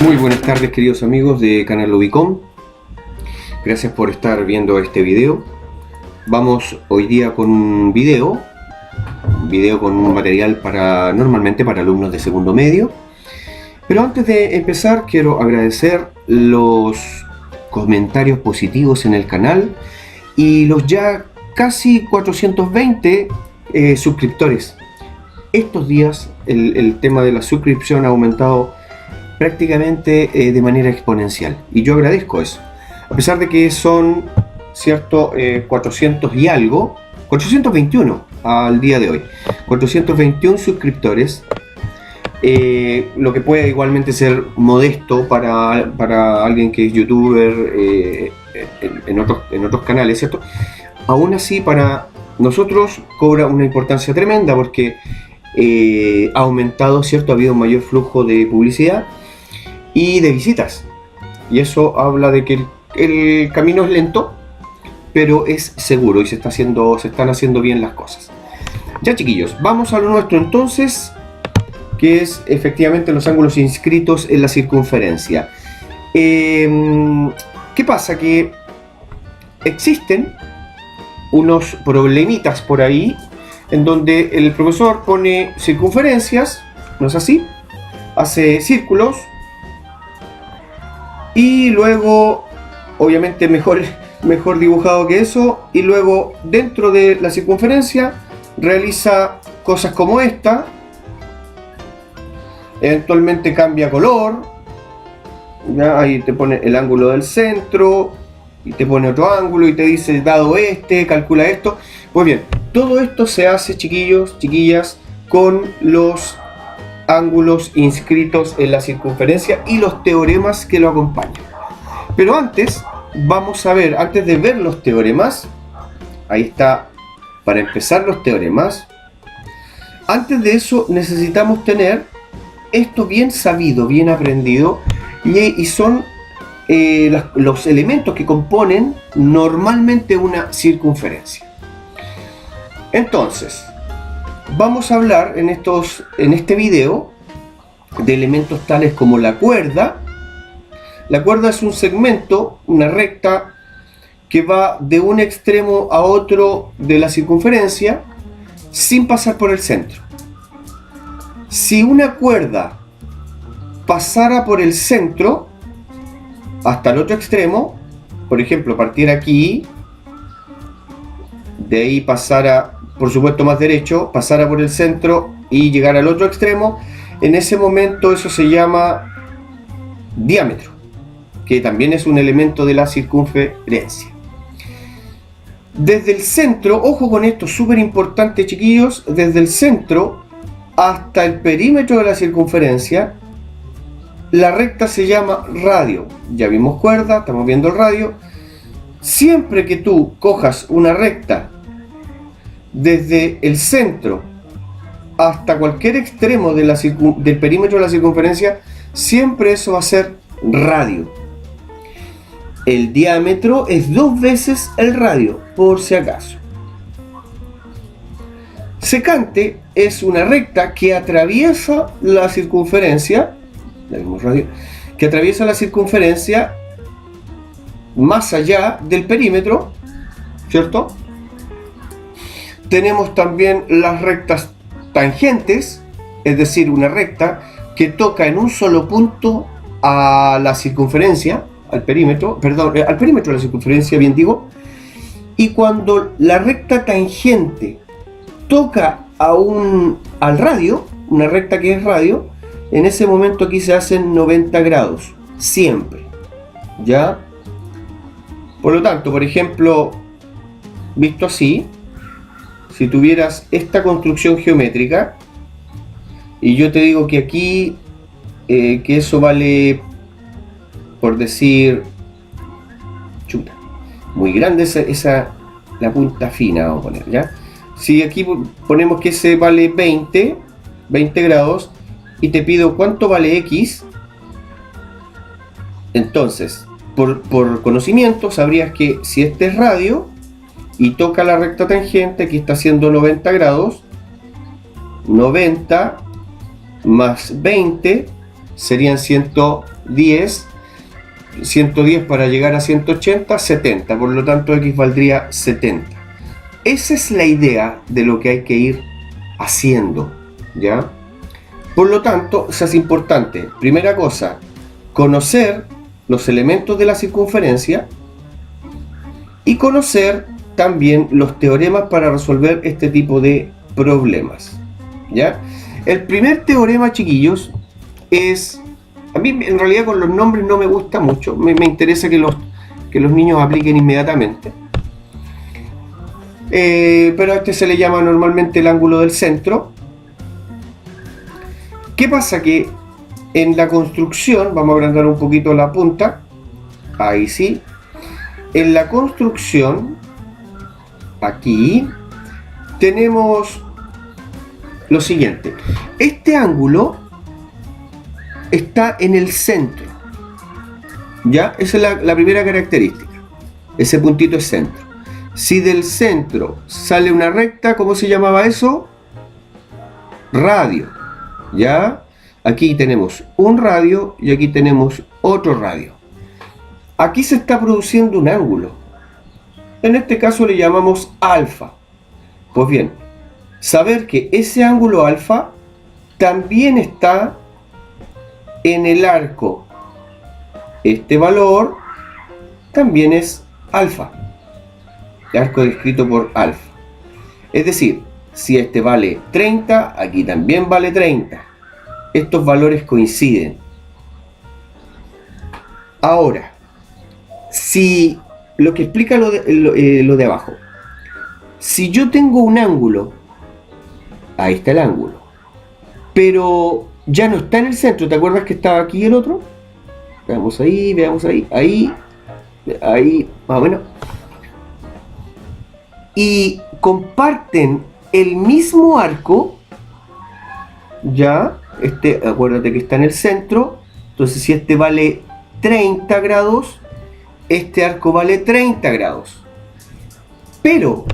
Muy buenas tardes, queridos amigos de Canal Ubicom. Gracias por estar viendo este video. Vamos hoy día con un video con un material normalmente para alumnos de segundo medio. Pero antes de empezar, quiero agradecer los comentarios positivos en el canal y los ya casi 420 suscriptores. Estos días el tema de la suscripción ha aumentado prácticamente de manera exponencial, y yo agradezco eso, a pesar de que son 400 y algo, 421 al día de hoy, 421 suscriptores, lo que puede igualmente ser modesto para alguien que es youtuber en otros canales, ¿cierto? Aún así, para nosotros cobra una importancia tremenda porque ha aumentado, ¿cierto? Ha habido un mayor flujo de publicidad y de visitas, y eso habla de que el camino es lento, pero es seguro y se están haciendo bien las cosas. Ya, chiquillos, vamos a lo nuestro entonces, que es efectivamente los ángulos inscritos en la circunferencia. ¿Qué pasa? Que existen unos problemitas por ahí en donde el profesor pone circunferencias, ¿no es así? Hace círculos y luego, obviamente mejor dibujado que eso, y luego dentro de la circunferencia realiza cosas como esta. Eventualmente cambia color, ¿ya? Ahí te pone el ángulo del centro y te pone otro ángulo y te dice, dado este, calcula esto. Pues bien, todo esto se hace, chiquillos, chiquillas, con los ángulos inscritos en la circunferencia y los teoremas que lo acompañan. Pero antes, vamos a ver, antes de ver los teoremas, ahí está, para empezar los teoremas, antes de eso necesitamos tener esto bien sabido, bien aprendido, y son los elementos que componen normalmente una circunferencia. Entonces, vamos a hablar en este video de elementos tales como la cuerda. La cuerda es un segmento, una recta, que va de un extremo a otro de la circunferencia sin pasar por el centro. Si una cuerda pasara por el centro hasta el otro extremo, por ejemplo, partiera aquí, de ahí pasara, por supuesto más derecho, pasara por el centro y llegara al otro extremo, en ese momento eso se llama diámetro, que también es un elemento de la circunferencia. Desde el centro, ojo con esto, súper importante, chiquillos, desde el centro hasta el perímetro de la circunferencia, la recta se llama radio. Ya vimos cuerda, estamos viendo el radio. Siempre que tú cojas una recta desde el centro hasta cualquier extremo de del perímetro de la circunferencia, siempre eso va a ser radio. El diámetro es 2 veces el radio, por si acaso. Secante es una recta que atraviesa la circunferencia, ya vimos radio, que atraviesa la circunferencia más allá del perímetro, ¿cierto? Tenemos también las rectas tangentes, es decir, una recta que toca en un solo punto a la circunferencia, al perímetro de la circunferencia, bien digo, y cuando la recta tangente toca al radio, una recta que es radio, en ese momento aquí se hacen 90 grados, siempre, ¿ya? Por lo tanto, por ejemplo, visto así, si tuvieras esta construcción geométrica y yo te digo que aquí que eso vale, por decir, chuta, muy grande la punta fina, vamos a poner, ¿ya? Si aquí ponemos que ese vale 20 grados y te pido cuánto vale X, entonces por conocimiento sabrías que si este es radio y toca la recta tangente, aquí está haciendo 90 grados, 90 más 20 serían 180 10, 110 para llegar a 180, 70, por lo tanto x valdría 70. Esa es la idea de lo que hay que ir haciendo, ¿ya? Por lo tanto, eso es importante. Primera cosa, conocer los elementos de la circunferencia y conocer también los teoremas para resolver este tipo de problemas, ¿ya? El primer teorema, chiquillos, es... A mí en realidad con los nombres no me gusta mucho, me interesa que los niños apliquen inmediatamente. Pero a este se le llama normalmente el ángulo del centro. ¿Qué pasa? Que en la construcción, vamos a agrandar un poquito la punta, ahí sí, en la construcción, aquí, tenemos lo siguiente. Este ángulo está en el centro, ¿ya? Esa es la primera característica. Ese puntito es centro. Si del centro sale una recta, ¿cómo se llamaba eso? Radio, ¿ya? Aquí tenemos un radio y aquí tenemos otro radio. Aquí se está produciendo un ángulo. En este caso le llamamos alfa. Pues bien, saber que ese ángulo alfa también está en el arco. Este valor también es alfa. El arco descrito por alfa. Es decir, si este vale 30, aquí también vale 30. Estos valores coinciden. Ahora, si lo que explica lo de abajo, si yo tengo un ángulo, ahí está el ángulo, pero ya no está en el centro. ¿Te acuerdas que estaba aquí el otro? Veamos ahí, ahí, más o menos. Y comparten el mismo arco, ya, acuérdate que está en el centro, entonces si este vale 30 grados, este arco vale 30 grados. Pero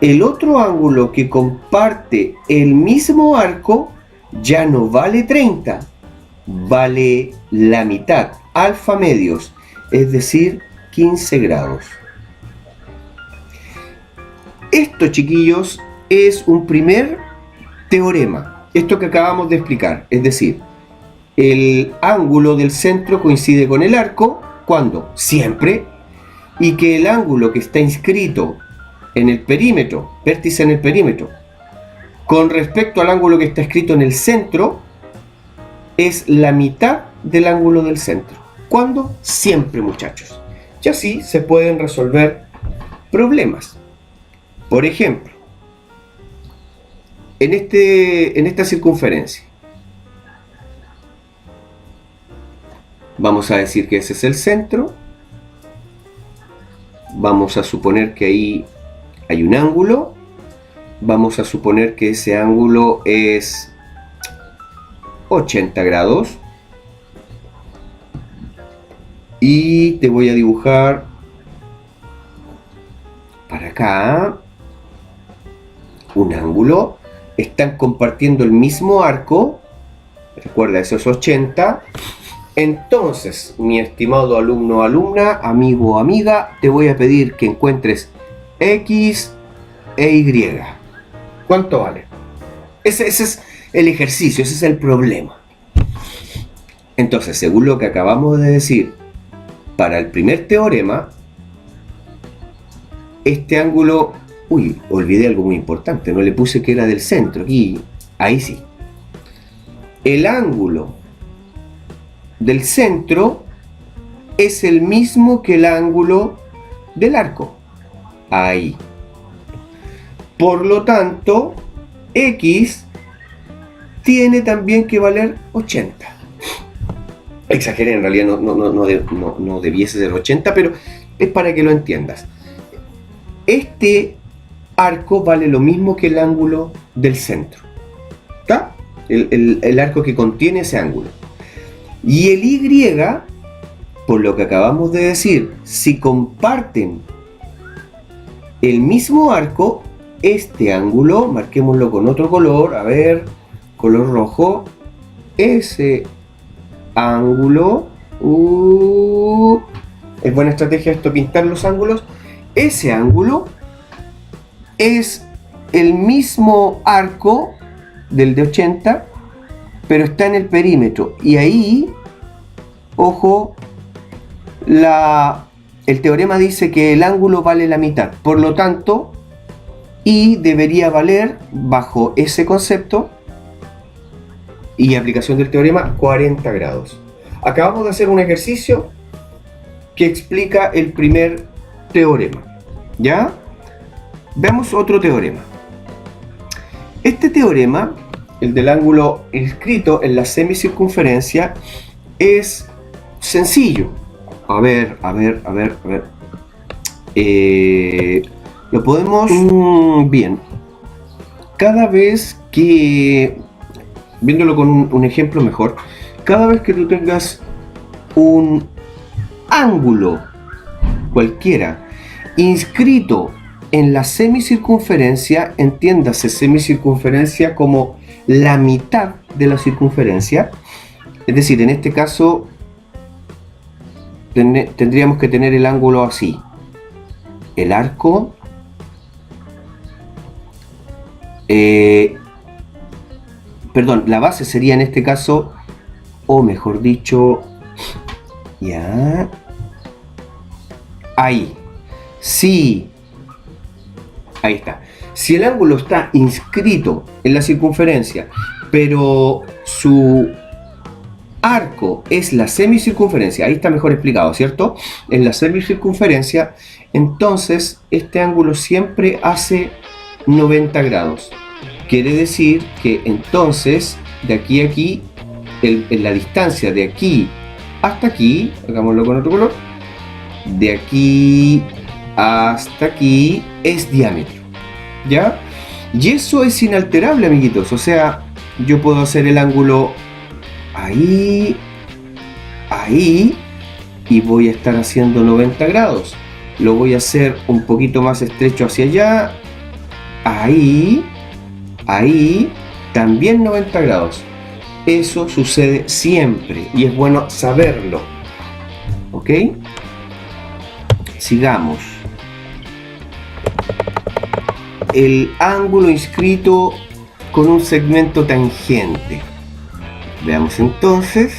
el otro ángulo que comparte el mismo arco ya no vale 30, vale la mitad, alfa medios, es decir, 15 grados. Esto, chiquillos, es un primer teorema, esto que acabamos de explicar, es decir, el ángulo del centro coincide con el arco, ¿cuándo? Siempre, y que el ángulo que está inscrito en el perímetro, vértice en el perímetro, con respecto al ángulo que está escrito en el centro, es la mitad del ángulo del centro. ¿Cuándo? Siempre, muchachos. Y así se pueden resolver problemas. Por ejemplo, en esta circunferencia, vamos a decir que ese es el centro. Vamos a suponer que ahí hay un ángulo. Vamos a suponer que ese ángulo es 80 grados. Y te voy a dibujar para acá un ángulo. Están compartiendo el mismo arco. Recuerda, eso es 80. Entonces, mi estimado alumno o alumna, amigo o amiga, te voy a pedir que encuentres X e Y. ¿Cuánto vale? Ese es el ejercicio, ese es el problema. Entonces, según lo que acabamos de decir, para el primer teorema, este ángulo... Uy, olvidé algo muy importante, no le puse que era del centro. Aquí, ahí sí. El ángulo del centro es el mismo que el ángulo del arco. Ahí. Por lo tanto, X tiene también que valer 80. Exageré, en realidad no debiese ser 80, pero es para que lo entiendas. Este arco vale lo mismo que el ángulo del centro. ¿Está? El arco que contiene ese ángulo. Y el Y, por lo que acabamos de decir, si comparten el mismo arco, este ángulo, marquémoslo con otro color, a ver, color rojo, ese ángulo, es buena estrategia esto, pintar los ángulos. Ese ángulo es el mismo arco del de 80, pero está en el perímetro. Y ahí, ojo, el teorema dice que el ángulo vale la mitad. Por lo tanto, y debería valer, bajo ese concepto y aplicación del teorema, 40 grados. Acabamos de hacer un ejercicio que explica el primer teorema. ¿Ya? Veamos otro teorema. Este teorema, el del ángulo inscrito en la semicircunferencia, es sencillo. A ver. Lo podemos... bien. Cada vez que... Viéndolo con un ejemplo mejor, cada vez que tú tengas un ángulo cualquiera inscrito en la semicircunferencia, entiéndase semicircunferencia como la mitad de la circunferencia, es decir, en este caso tendríamos que tener el ángulo así, el arco, perdón, la base sería en este caso, o mejor dicho, ya, ahí, sí, ahí está. Si el ángulo está inscrito en la circunferencia, pero su arco es la semicircunferencia, ahí está mejor explicado, ¿cierto? En la semicircunferencia, entonces este ángulo siempre hace 90 grados. Quiere decir que entonces, de aquí a aquí, en la distancia de aquí hasta aquí, hagámoslo con otro color, de aquí hasta aquí es diámetro, ¿ya? Y eso es inalterable, amiguitos, o sea, yo puedo hacer el ángulo ahí, ahí, y voy a estar haciendo 90 grados. Lo voy a hacer un poquito más estrecho hacia allá, ahí, ahí, también 90 grados. Eso sucede siempre y es bueno saberlo. ¿Ok? Sigamos. El ángulo inscrito con un segmento tangente. Veamos entonces.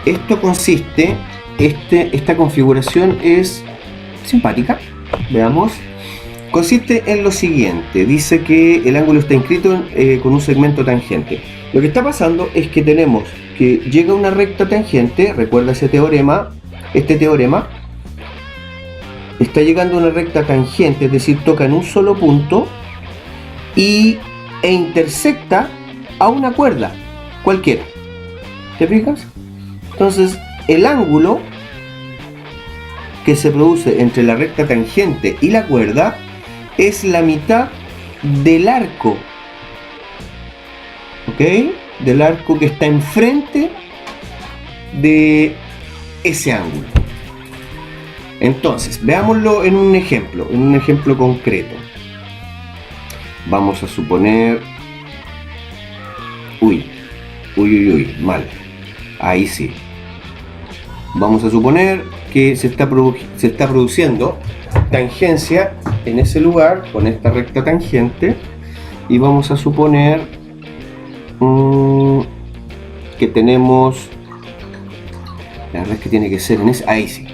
Esto consiste, esta configuración es simpática. Veamos. Consiste en lo siguiente, dice que el ángulo está inscrito con un segmento tangente. Lo que está pasando es que tenemos que llega una recta tangente, recuerda ese teorema, este teorema, está llegando una recta tangente, es decir, toca en un solo punto e intersecta a una cuerda, cualquiera. ¿Te fijas? Entonces, el ángulo que se produce entre la recta tangente y la cuerda es la mitad del arco, ¿ok? Del arco que está enfrente de ese ángulo. Entonces, veámoslo en un ejemplo concreto. Vamos a suponer... Uy, mal. Ahí sí. Vamos a suponer que se está produciendo tangencia en ese lugar con esta recta tangente y vamos a suponer que tenemos, la verdad es que tiene que ser en ese, ahí sí,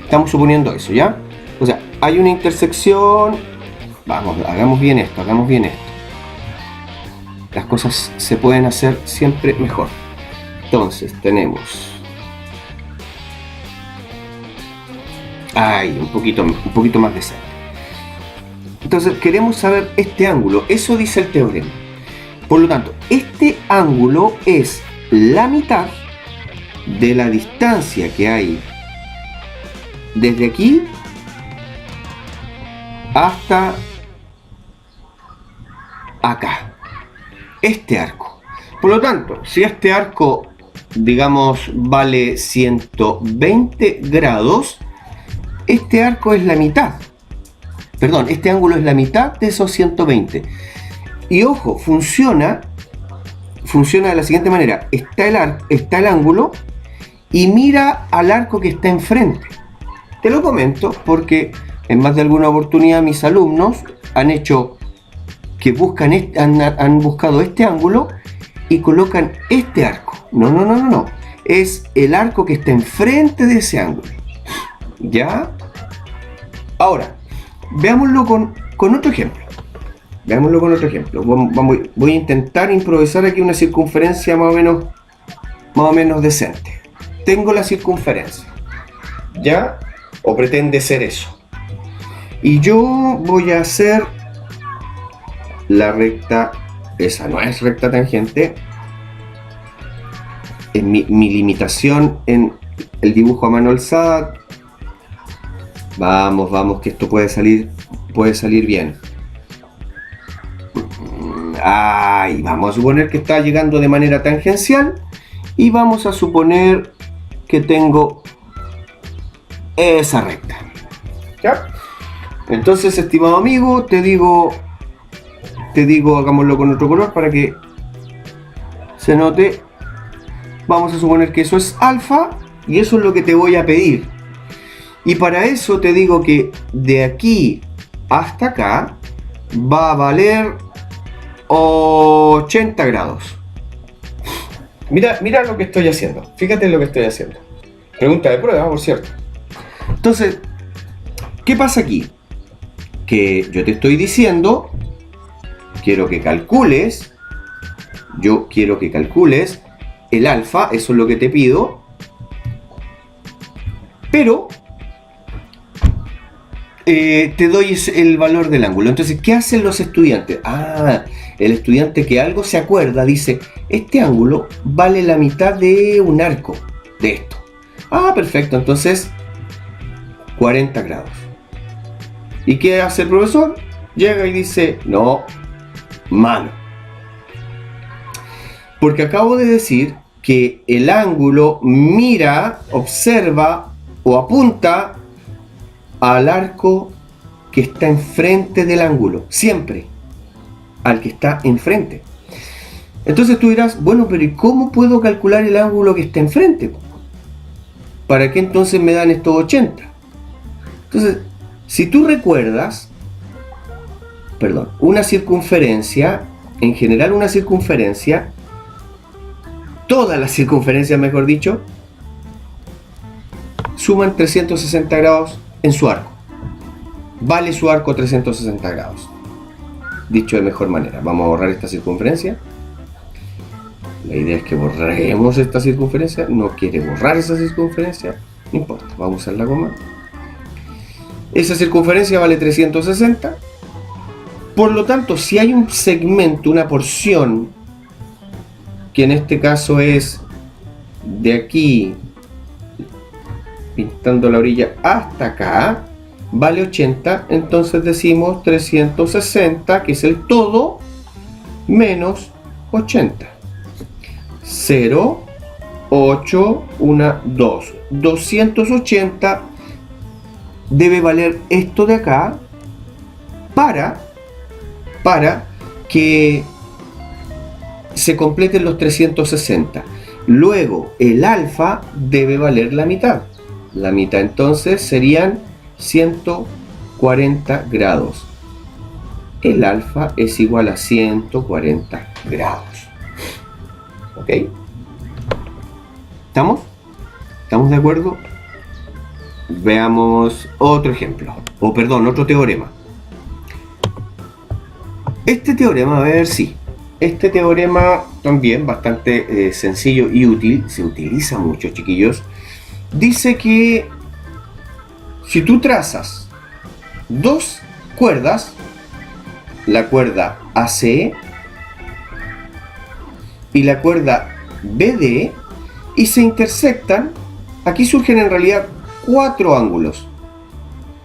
estamos suponiendo eso, ¿ya? O sea, hay una intersección, vamos, hagamos bien esto, las cosas se pueden hacer siempre mejor. Entonces tenemos ahí, un poquito más de centro. Entonces queremos saber este ángulo, eso dice el teorema. Por lo tanto, este ángulo es la mitad de la distancia que hay desde aquí hasta acá, este arco. Por lo tanto, si este arco, digamos, vale 120 grados, este arco es la mitad. Perdón, este ángulo es la mitad de esos 120. Y ojo, funciona funciona de la siguiente manera. Está el ángulo y mira al arco que está enfrente. Te lo comento porque en más de alguna oportunidad mis alumnos han hecho que han buscado este ángulo y colocan este arco. No. Es el arco que está enfrente de ese ángulo. ¿Ya? Ahora, veámoslo con otro ejemplo. Voy a intentar improvisar aquí una circunferencia más o menos decente. Tengo la circunferencia, ¿ya? O pretende ser eso. Y yo voy a hacer la recta, esa no es recta tangente. En mi limitación en el dibujo a mano alzada. Vamos, que esto puede salir bien. Vamos a suponer que está llegando de manera tangencial y vamos a suponer que tengo esa recta. ¿Ya? Entonces, estimado amigo, te digo, hagámoslo con otro color para que se note. Vamos a suponer que eso es alfa y eso es lo que te voy a pedir. Y para eso te digo que de aquí hasta acá va a valer 80 grados. Mira lo que estoy haciendo. Fíjate en lo que estoy haciendo. Pregunta de prueba, por cierto. Entonces, ¿qué pasa aquí? Que yo te estoy diciendo, quiero que calcules el alfa, eso es lo que te pido, pero te doy el valor del ángulo. Entonces, ¿qué hacen los estudiantes? El estudiante que algo se acuerda dice, este ángulo vale la mitad de un arco de esto. Perfecto, entonces 40 grados. ¿Y qué hace el profesor? Llega y dice, no, malo. Porque acabo de decir que el ángulo mira, observa o apunta al arco que está enfrente del ángulo, siempre al que está enfrente. Entonces tú dirás, bueno, pero ¿y cómo puedo calcular el ángulo que está enfrente? ¿Para qué entonces me dan estos 80? Entonces, si tú recuerdas, una circunferencia, en general una circunferencia, todas las circunferencias, mejor dicho, suman 360 grados en su arco. Vale su arco 360 grados. Dicho de mejor manera, vamos a borrar esta circunferencia. La idea es que borremos esta circunferencia. No quiere borrar esa circunferencia. No importa, vamos a usar la goma. Esa circunferencia vale 360. Por lo tanto, si hay un segmento, una porción, que en este caso es de aquí, pintando la orilla hasta acá, vale 80, entonces decimos 360, que es el todo, menos 80. 0, 8, 1, 2. 280 debe valer esto de acá para que se completen los 360. Luego el alfa debe valer la mitad. La mitad entonces serían 140 grados. El alfa es igual a 140 grados. ¿Ok? ¿Estamos? ¿Estamos de acuerdo? Veamos otro ejemplo. Otro teorema. Este teorema, este teorema también bastante sencillo y útil, se utiliza mucho, chiquillos. Dice que si tú trazas dos cuerdas, la cuerda AC y la cuerda BD, y se intersectan, aquí surgen en realidad 4 ángulos.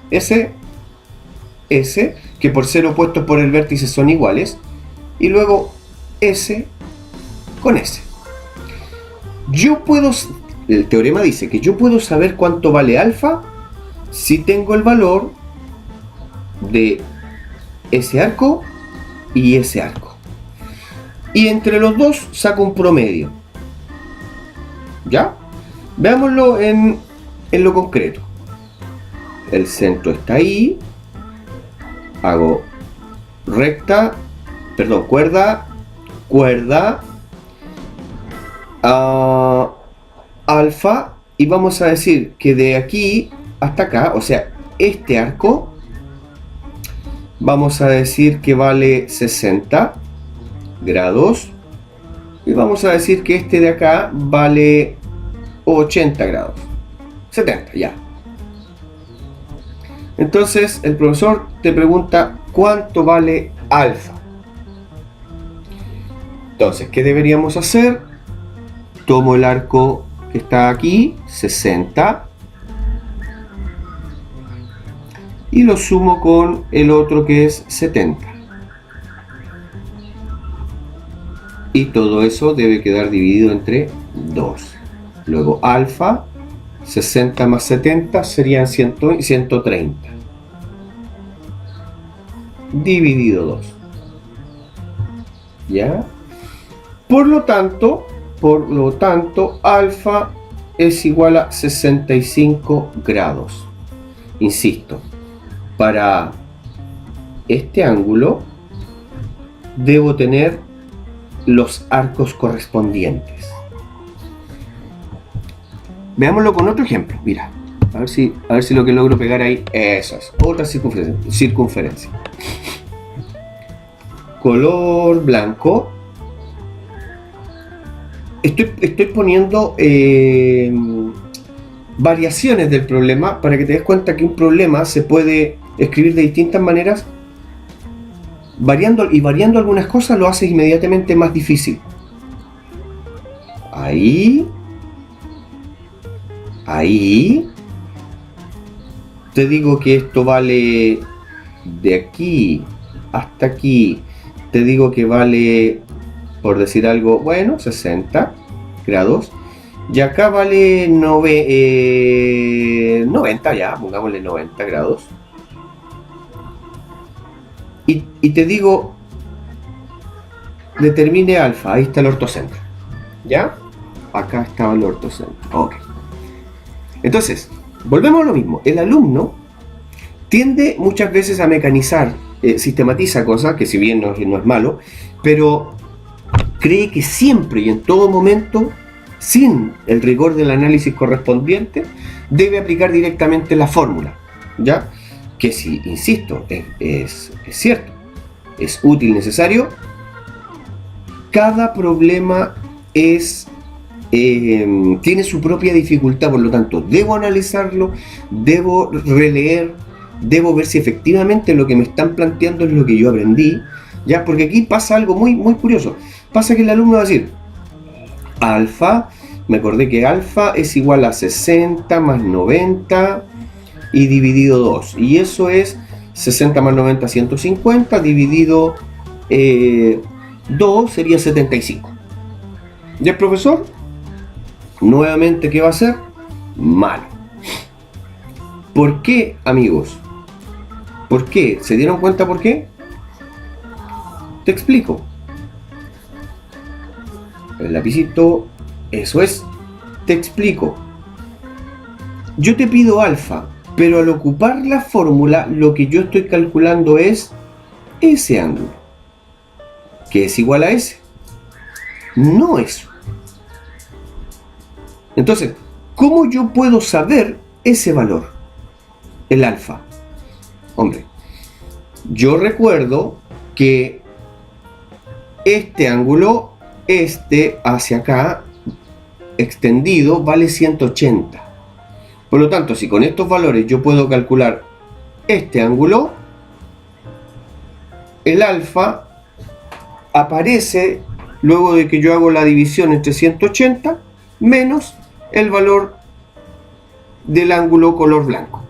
S, que por ser opuestos por el vértice son iguales, y luego S con S. El teorema dice que yo puedo saber cuánto vale alfa si tengo el valor de ese arco y ese arco. y entre los dos saco un promedio. ¿Ya? Veámoslo en lo concreto. El centro está ahí. Hago recta, perdón, cuerda, alfa, y vamos a decir que de aquí hasta acá, o sea, este arco, vamos a decir que vale 60 grados, y vamos a decir que este de acá vale 80 grados, 70, ya. Entonces el profesor te pregunta cuánto vale alfa. Entonces, ¿qué deberíamos hacer? Tomo el arco que está aquí, 60, y lo sumo con el otro que es 70. Y todo eso debe quedar dividido entre 2. Luego alfa, 60 más 70 serían 130. Dividido 2. ¿Ya? Por lo tanto, alfa es igual a 65 grados. Insisto, para este ángulo debo tener los arcos correspondientes. Veámoslo con otro ejemplo. Mira, a ver si lo que logro pegar ahí. Eso es, otra circunferencia. Color blanco. Estoy poniendo variaciones del problema para que te des cuenta que un problema se puede escribir de distintas maneras. Variando algunas cosas lo haces inmediatamente más difícil. Ahí. Te digo que esto vale de aquí hasta aquí. Te digo que vale, por decir algo, bueno, 60 grados. Y acá vale 90, ya, pongámosle 90 grados. Y te digo, determine alfa, ahí está el ortocentro. ¿Ya? Acá estaba el ortocentro. Ok. Entonces, volvemos a lo mismo. El alumno tiende muchas veces a mecanizar, sistematiza cosas, que si bien no es malo, pero cree que siempre y en todo momento, sin el rigor del análisis correspondiente, debe aplicar directamente la fórmula, ¿ya? Que si, insisto, es cierto, es útil, necesario, cada problema tiene su propia dificultad, por lo tanto, debo analizarlo, debo releer, debo ver si efectivamente lo que me están planteando es lo que yo aprendí, ¿ya? Porque aquí pasa algo muy, muy curioso. Pasa que el alumno va a decir, alfa, me acordé que alfa es igual a 60 más 90 y dividido 2. Y eso es 60 más 90, 150, dividido 2 sería 75. ¿Y el profesor? Nuevamente, ¿qué va a hacer? Malo. ¿Por qué, amigos? ¿Por qué? ¿Se dieron cuenta por qué? Te explico. El lapicito, eso es. Te explico. Yo te pido alfa, pero al ocupar la fórmula, lo que yo estoy calculando es ese ángulo, que es igual a ese. No eso. Entonces, ¿cómo yo puedo saber ese valor? El alfa. Hombre, yo recuerdo que este ángulo, hacia acá, extendido, vale 180. Por lo tanto, si con estos valores yo puedo calcular este ángulo, el alfa aparece luego de que yo hago la división entre 180 menos el valor del ángulo color blanco.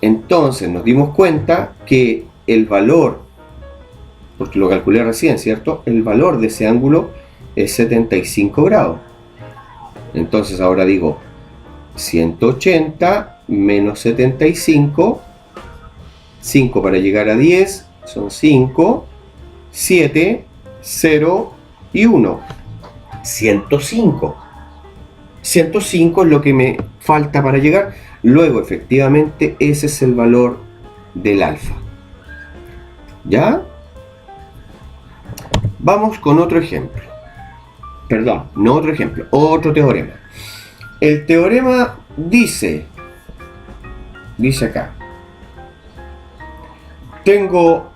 Entonces nos dimos cuenta que el valor, porque lo calculé recién, ¿cierto? El valor de ese ángulo es 75 grados. Entonces ahora digo 180 menos 75, 5 para llegar a 10 son 5, 7 0 y 1. 105. 105 es lo que me falta para llegar. Luego, efectivamente, ese es el valor del alfa. ¿Ya? Vamos con otro ejemplo. Perdón, no otro ejemplo, otro teorema. El teorema dice acá, tengo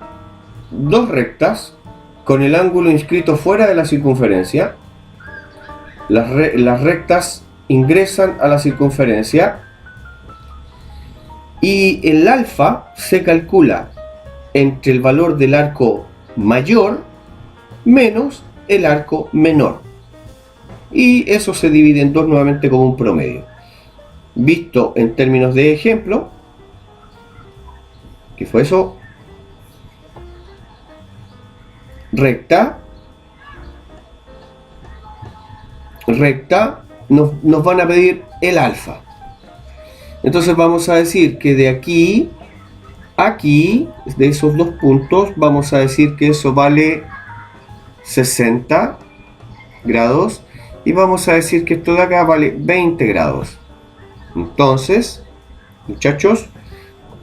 dos rectas con el ángulo inscrito fuera de la circunferencia. Las rectas ingresan a la circunferencia y el alfa se calcula entre el valor del arco mayor menos el arco menor, y eso se divide en dos nuevamente como un promedio. Visto en términos de ejemplo, ¿qué fue eso? Recta, nos van a pedir el alfa. Entonces vamos a decir que de aquí a aquí, de esos dos puntos, vamos a decir que eso vale 60 grados, y vamos a decir que esto de acá vale 20 grados. Entonces, muchachos,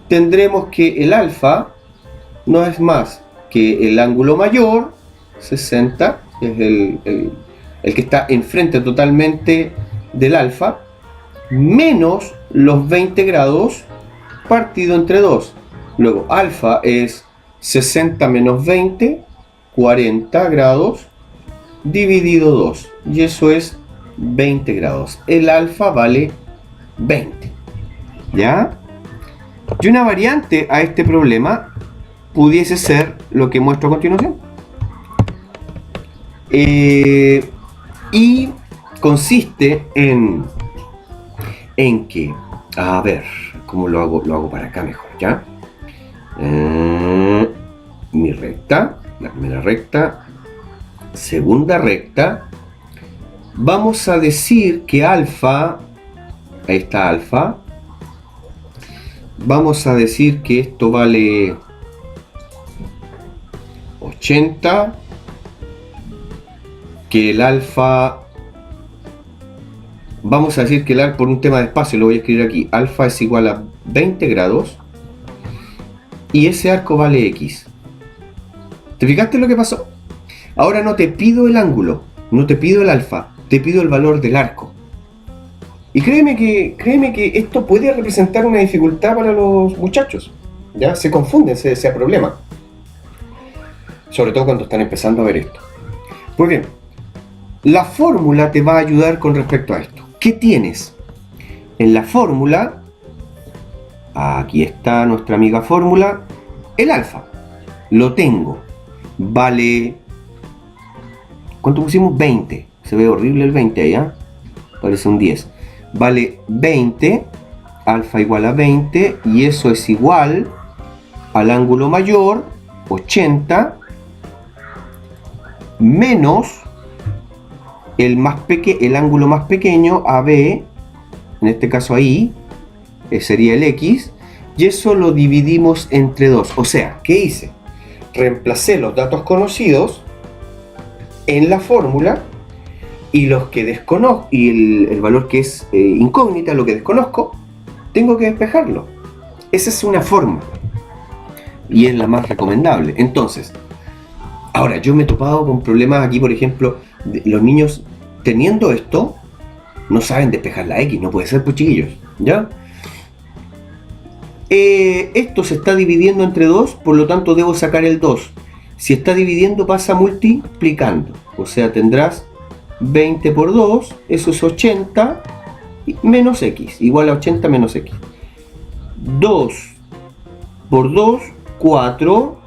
tendremos que el alfa no es más que el ángulo mayor, 60, es el que está enfrente totalmente del alfa, menos los 20 grados partido entre 2. Luego, alfa es 60 menos 20, 40 grados, dividido 2, y eso es 20 grados. El alfa vale 20. ¿Ya? Y una variante a este problema pudiese ser lo que muestro a continuación. Y consiste en que, a ver, ¿cómo lo hago? Lo hago para acá mejor, ¿ya? Mi recta, la primera recta, segunda recta, vamos a decir que alfa, ahí está alfa, vamos a decir que esto vale 80, que el alfa, vamos a decir que el alfa, por un tema de espacio lo voy a escribir aquí, alfa es igual a 20 grados, y ese arco vale X. ¿Te fijaste lo que pasó? Ahora no te pido el ángulo, no te pido el alfa, te pido el valor del arco. Y créeme que esto puede representar una dificultad para los muchachos. ¿Ya? Se confunden, se problema. Sobre todo cuando están empezando a ver esto. Pues bien, la fórmula te va a ayudar con respecto a esto. ¿Qué tienes? En la fórmula, aquí está nuestra amiga fórmula, el alfa. Lo tengo. Vale... ¿Cuánto pusimos? 20. Se ve horrible el 20 ahí, ¿eh? Parece un 10. Vale 20, alfa igual a 20, y eso es igual al ángulo mayor, 80, menos el ángulo más pequeño, AB, en este caso ahí, sería el X, y eso lo dividimos entre 2. O sea, ¿qué hice? Reemplacé los datos conocidos en la fórmula, y los que desconozco, y el valor que es incógnita, lo que desconozco, tengo que despejarlo. Esa es una forma, y es la más recomendable. Entonces, ahora yo me he topado con problemas aquí, por ejemplo, los niños teniendo esto no saben despejar la X, no puede ser, pues, chiquillos, ¿ya? Esto se está dividiendo entre 2, por lo tanto debo sacar el 2. Si está dividiendo, pasa multiplicando, o sea, tendrás 20 por 2, eso es 80, menos X, igual a 80 menos X. 2 por 2, 4,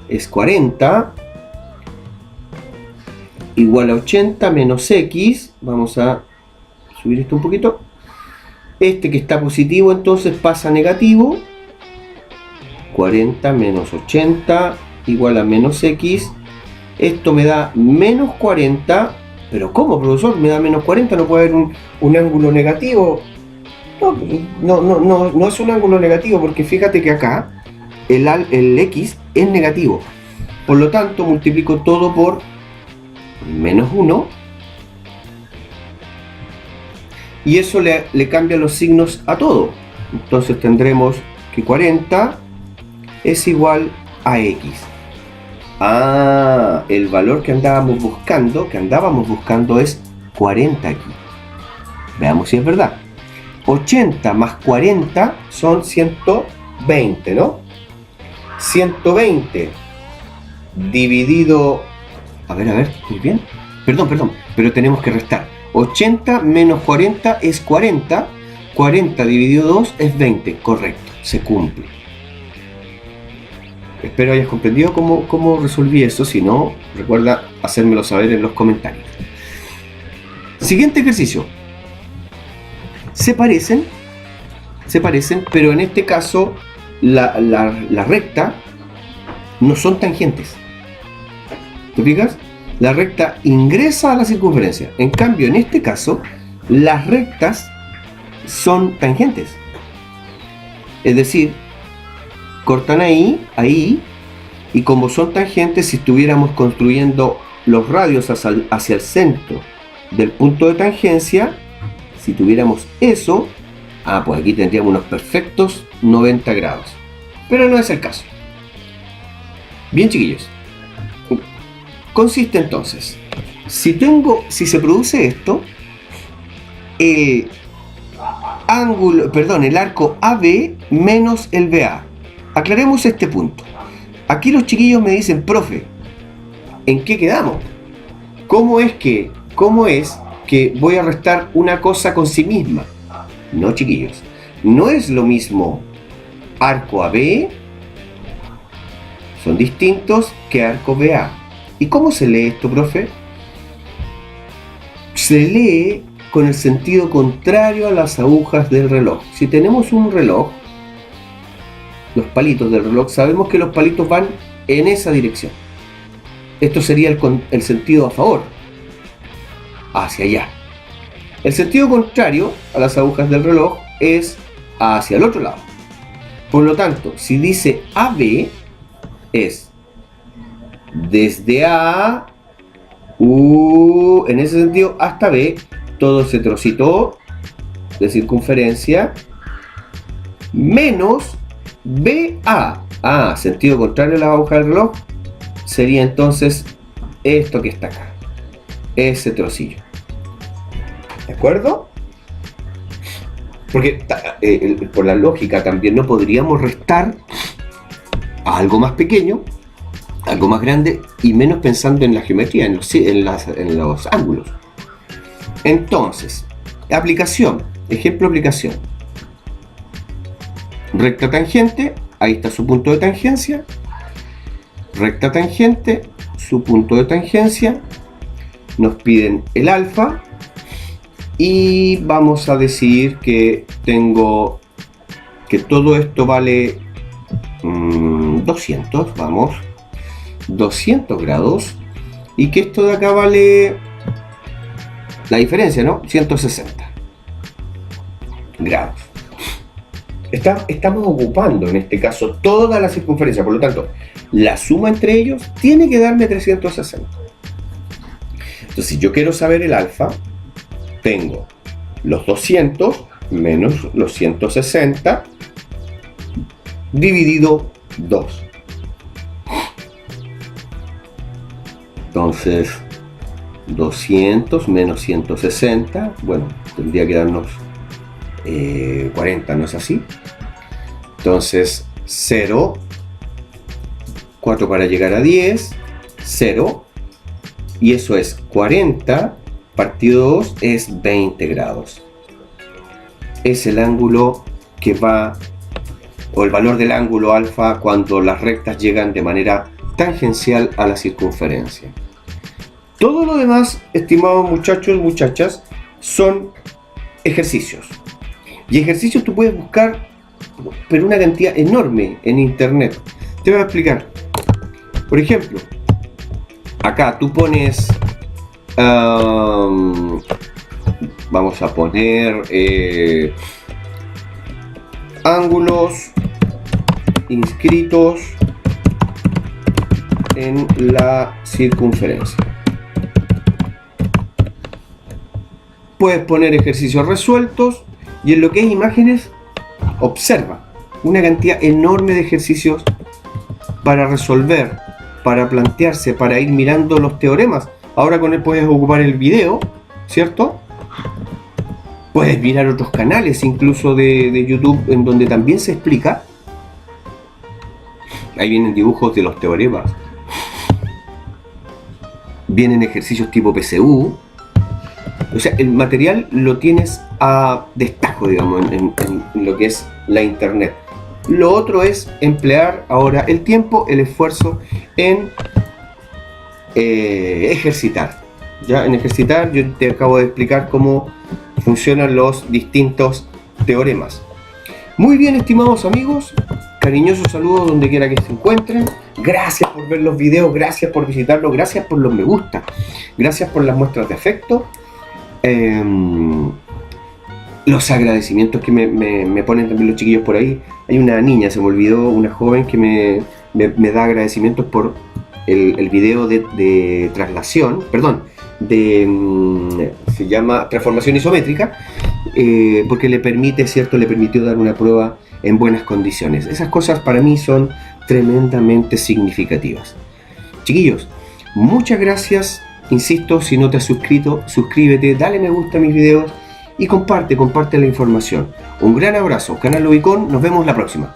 es 40, igual a 80 menos X. Vamos a subir esto un poquito. Este que está positivo entonces pasa a negativo. 40 menos 80 igual a menos X. Esto me da menos 40. Pero ¿cómo, profesor? Me da menos 40, no puede haber un ángulo negativo. No es un ángulo negativo, porque fíjate que acá el X es negativo. Por lo tanto, multiplico todo por menos 1. Y eso le cambia los signos a todo. Entonces tendremos que 40 es igual a x. Ah, el valor que andábamos buscando es 40 aquí. Veamos si es verdad. 80 más 40 son 120, ¿no? 120 dividido... A ver, ¿muy bien? Perdón, pero tenemos que restar. 80 menos 40 es 40. 40 dividido 2 es 20. Correcto, se cumple. Espero hayas comprendido cómo resolví eso. Si no, recuerda hacérmelo saber en los comentarios. Siguiente ejercicio. Se parecen, pero en este caso la recta no son tangentes. ¿Te fijas? La recta ingresa a la circunferencia. En cambio, en este caso, las rectas son tangentes. Es decir, cortan ahí, y como son tangentes, si estuviéramos construyendo los radios hacia el centro del punto de tangencia, si tuviéramos eso, pues aquí tendríamos unos perfectos 90 grados. Pero no es el caso. Bien, chiquillos. Consiste entonces, si se produce esto, el arco AB menos el BA. Aclaremos este punto. Aquí los chiquillos me dicen, profe, ¿en qué quedamos? ¿Cómo es que voy a restar una cosa con sí misma? No, chiquillos, no es lo mismo arco AB, son distintos que arco BA. ¿Y cómo se lee esto, profe? Se lee con el sentido contrario a las agujas del reloj. Si tenemos un reloj, los palitos del reloj, sabemos que los palitos van en esa dirección. Esto sería el sentido a favor, hacia allá. El sentido contrario a las agujas del reloj es hacia el otro lado. Por lo tanto, si dice AB, es desde A, en ese sentido, hasta B, todo ese trocito de circunferencia, menos BA. Sentido contrario a la aguja del reloj, sería entonces esto que está acá, ese trocillo. ¿De acuerdo? Porque por la lógica también no podríamos restar a algo más pequeño, algo más grande, y menos pensando en la geometría, en los ángulos. Entonces, ejemplo aplicación. Recta tangente, ahí está su punto de tangencia. Recta tangente, su punto de tangencia. Nos piden el alfa. Y vamos a decir que todo esto vale 200, 200 grados, y que esto de acá vale la diferencia, ¿no? 160 grados. Estamos ocupando en este caso toda la circunferencia, por lo tanto, la suma entre ellos tiene que darme 360. Entonces, si yo quiero saber el alfa, tengo los 200 menos los 160 dividido 2. Entonces, 200 menos 160, bueno, tendría que darnos 40, ¿no es así? Entonces, 0, 4 para llegar a 10, 0, y eso es 40 partido 2 es 20 grados. Es el ángulo que va, o el valor del ángulo alfa cuando las rectas llegan de manera tangencial a la circunferencia. Todo lo demás, estimados muchachos, muchachas, son ejercicios. Y ejercicios tú puedes buscar, pero una cantidad enorme en internet. Te voy a explicar. Por ejemplo, acá tú pones, vamos a poner ángulos inscritos en la circunferencia. Puedes poner ejercicios resueltos y en lo que es imágenes, observa una cantidad enorme de ejercicios para resolver, para plantearse, para ir mirando los teoremas. Ahora con él puedes ocupar el video, ¿cierto? Puedes mirar otros canales, incluso de YouTube, en donde también se explica. Ahí vienen dibujos de los teoremas. Vienen ejercicios tipo PSU. O sea, el material lo tienes a destajo, digamos, en lo que es la internet. Lo otro es emplear ahora el tiempo, el esfuerzo en ejercitar. Ya en ejercitar yo te acabo de explicar cómo funcionan los distintos teoremas. Muy bien, estimados amigos, cariñosos saludos donde quiera que se encuentren. Gracias por ver los videos, gracias por visitarlos, gracias por los me gusta, gracias por las muestras de afecto. Los agradecimientos que me ponen también los chiquillos por ahí. Hay una niña, se me olvidó, una joven que me da agradecimientos por el video de traslación, perdón, se llama transformación isométrica, porque le permite, ¿cierto? Le permitió dar una prueba en buenas condiciones. Esas cosas para mí son tremendamente significativas. Chiquillos, muchas gracias. Insisto, si no te has suscrito, suscríbete, dale me gusta a mis videos y comparte la información. Un gran abrazo, Canal Lobicón, nos vemos la próxima.